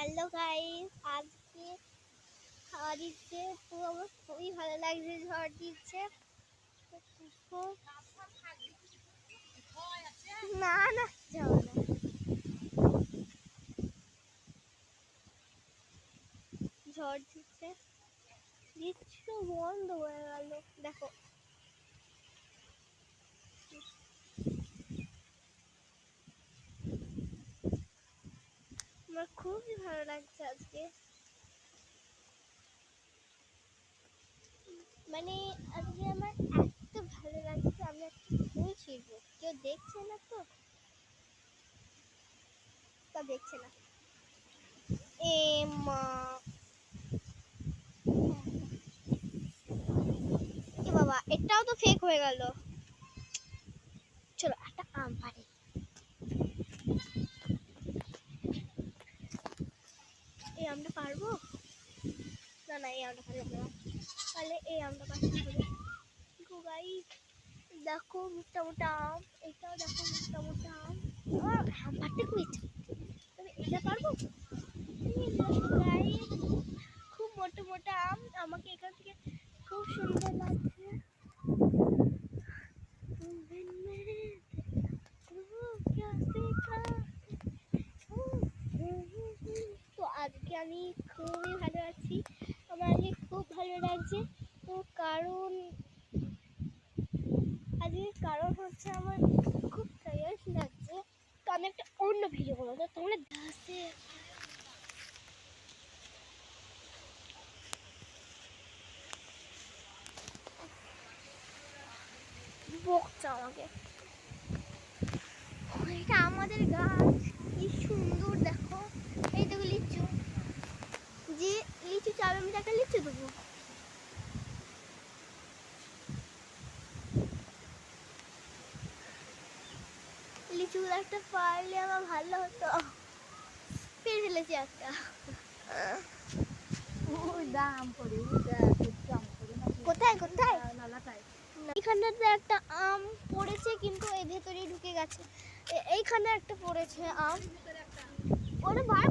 Hello guys, আজকে হাওয়া দিচ্ছে, তো আমার খুবই ভালো লাগছে। ঝড় দিচ্ছে না না যাবো না, ঝড় দিচ্ছে, বৃষ্টি বন্ধ হয়ে গেল। দেখো আমার খুবই ভালো লাগছে আজকে, মানে আজকে আমার এত ভালো লাগছে। আমি একটা ফুল ছিঁড়বো, কেউ দেখছে না তো, তা দেখছে না। এ মা, এ বাবা, এটাও তো ফেক হয়ে গেল। চলো একটা আম পারি। এই আমটা পারবো না? না, এই আমটা পারবো না, তাহলে এই আমটা পারতে হবে। গাইস দেখো মোটা মোটা আম, এটাও দেখো মোটা মোটা আম। আমার আম পারতে খুব ইচ্ছা, তবে এটা পারবো? গাইস খুব মোটা মোটা আম, আমাকে এখান থেকে খুব সুন্দর লাগছে। তো আজকে আমি খুবই ভালো আছি, আমার আজকে খুব ভালো লাগছে। তো কারণ হচ্ছে আমার খুব টায়ার্ড লাগছে। তো আমি একটা অন্য ভিডিও করবো, তো তোমরা দাসে বকছে আমাকে। এটা আমাদের গাছ, কি সুন্দর দেখো। এই দেখো লিচু, যে লিচু চাল, আমি একটা লিচু দেবো। লিচু একটা পারলে আমার ভালো হতো। পেয়ে ফেলেছি একটা। কোথায় কোথায়? এইখানটাতে একটা আম পড়েছে, কিন্তু এই ভেতরে ঢুকে গেছে। এইখানে একটা পড়েছে আম, ওটা বার